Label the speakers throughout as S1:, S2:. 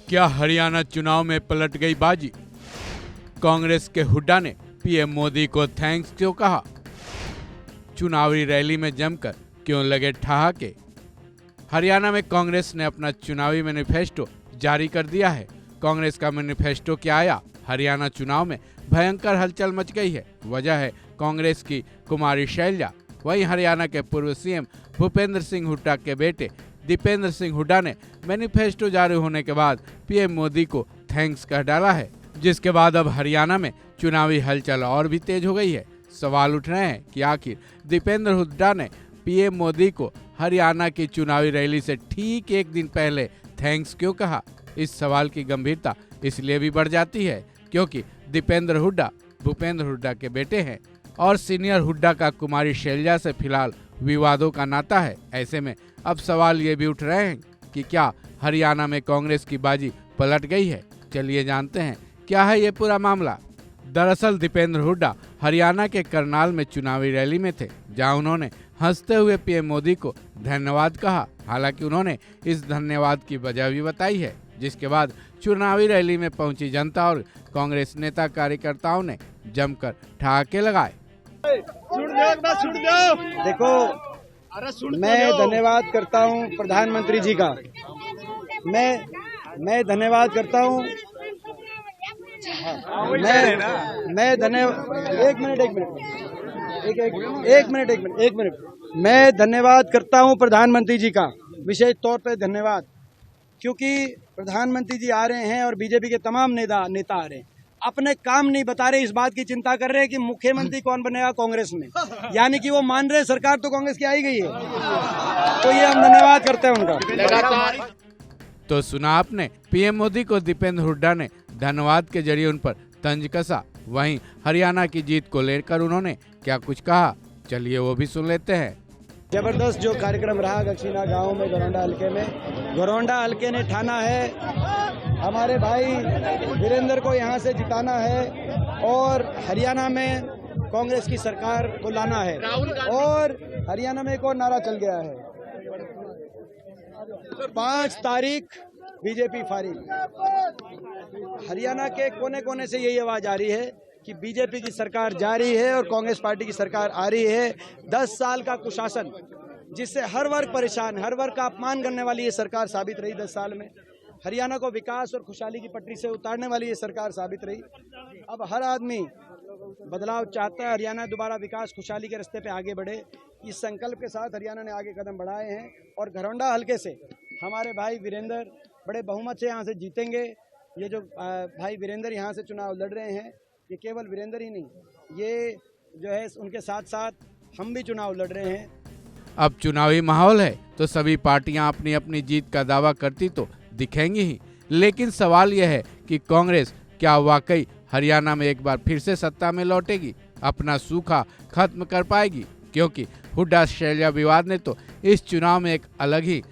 S1: क्या हरियाणा चुनाव में पलट गई बाजी? कांग्रेस के हुड्डा ने पीएम मोदी को थैंक्स क्यों कहा? चुनावी रैली में जमकर क्यों लगे ठहाके? हरियाणा में कांग्रेस ने अपना चुनावी मैनिफेस्टो जारी कर दिया है। कांग्रेस का मैनिफेस्टो क्या आया? हरियाणा चुनाव में भयंकर हलचल मच गई है। वजह है कांग्रेस की कुमारी शैलजा। वहीं हरियाणा के पूर्व सीएम भूपेंद्र सिंह हुड्डा के बेटे दीपेंद्र सिंह हुड्डा ने मैनिफेस्टो जारी होने के बाद पीएम मोदी को थैंक्स कह डाला है, जिसके बाद अब हरियाणा में चुनावी हलचल और भी तेज हो गई है। सवाल उठ रहे हैं कि आखिर दीपेंद्र हुड्डा ने पीएम मोदी को हरियाणा की चुनावी रैली से ठीक एक दिन पहले थैंक्स क्यों कहा? इस सवाल की गंभीरता इसलिए भी बढ़ जाती है क्योंकि दीपेंद्र हुड्डा भूपेंद्र हुड्डा के बेटे हैं और सीनियर हुड्डा का कुमारी शैलजा से फिलहाल विवादों का नाता है। ऐसे में अब सवाल ये भी उठ रहे हैं कि क्या हरियाणा में कांग्रेस की बाजी पलट गई है? चलिए जानते हैं क्या है ये पूरा मामला। दरअसल दीपेंद्र हुड्डा हरियाणा के करनाल में चुनावी रैली में थे, जहां उन्होंने हंसते हुए पीएम मोदी को धन्यवाद कहा। हालांकि उन्होंने इस धन्यवाद की वजह भी बताई है, जिसके बाद चुनावी रैली में पहुंची जनता और कांग्रेस नेता कार्यकर्ताओं ने जमकर ठहाके लगाए।
S2: देखो, मैं धन्यवाद करता हूं प्रधानमंत्री जी का। मैं धन्यवाद करता हूं। मैं धन्यवाद एक मिनट। मैं धन्यवाद करता हूं प्रधानमंत्री जी का, विशेष तौर पे धन्यवाद, क्योंकि प्रधानमंत्री जी आ रहे हैं और बीजेपी के तमाम नेता आ रहे हैं। अपने काम नहीं बता रहे, इस बात की चिंता कर रहे हैं कि मुख्यमंत्री कौन बनेगा कांग्रेस में। यानी कि वो मान रहे सरकार तो कांग्रेस की आई गई है, तो ये हम धन्यवाद करते हैं उनका।
S1: तो सुना आपने, पीएम मोदी को दीपेंद्र हुड्डा ने धन्यवाद के जरिए उन पर तंज कसा। वहीं हरियाणा की जीत को लेकर उन्होंने क्या कुछ कहा, चलिए वो भी सुन लेते हैं।
S2: जबरदस्त जो कार्यक्रम रहा गक्षीना गांव में, घरौंडा हल्के में, घरौंडा हल्के ने ठाना है हमारे भाई वीरेंद्र को यहाँ से जिताना है और हरियाणा में कांग्रेस की सरकार को लाना है। और हरियाणा में एक और नारा चल गया है, 5 तारीख बीजेपी फारिग। हरियाणा के कोने कोने से यही आवाज आ रही है कि बीजेपी की सरकार जा रही है और कांग्रेस पार्टी की सरकार आ रही है। 10 साल का कुशासन, जिससे हर वर्ग परेशान, हर वर्ग का अपमान करने वाली ये सरकार साबित रही। 10 साल में हरियाणा को विकास और खुशहाली की पटरी से उतारने वाली ये सरकार साबित रही। अब हर आदमी बदलाव चाहता है, हरियाणा दोबारा विकास खुशहाली के रास्ते पे आगे बढ़े। इस संकल्प के साथ हरियाणा ने आगे कदम बढ़ाए हैं और घरौंडा हल्के से हमारे भाई वीरेंद्र बड़े बहुमत से यहाँ से जीतेंगे। ये जो भाई वीरेंद्र यहाँ से चुनाव लड़ रहे हैं, ये केवल वीरेंद्र ही नहीं, ये जो है उनके साथ साथ हम भी चुनाव लड़ रहे हैं।
S1: अब चुनावी माहौल है तो सभी पार्टियां अपनी अपनी जीत का दावा करती तो दिखेंगी ही, लेकिन सवाल यह है कि कांग्रेस क्या वाकई हरियाणा में एक बार फिर से सत्ता में लौटेगी, अपना सूखा खत्म कर पाएगी? क्योंकि हुड्डा शैलजा विवाद ने तो इस चुनाव में एक अलग ही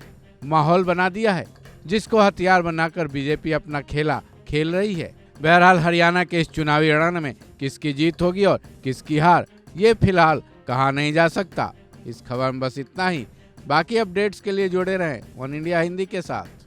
S1: माहौल बना दिया है, जिसको हथियार बनाकर बीजेपी अपना खेला खेल रही है। बहरहाल हरियाणा के इस चुनावी रण में किसकी जीत होगी और किसकी हार, ये फिलहाल कहा नहीं जा सकता। इस खबर में बस इतना ही। बाकी अपडेट्स के लिए जुड़े रहें वन इंडिया हिंदी के साथ।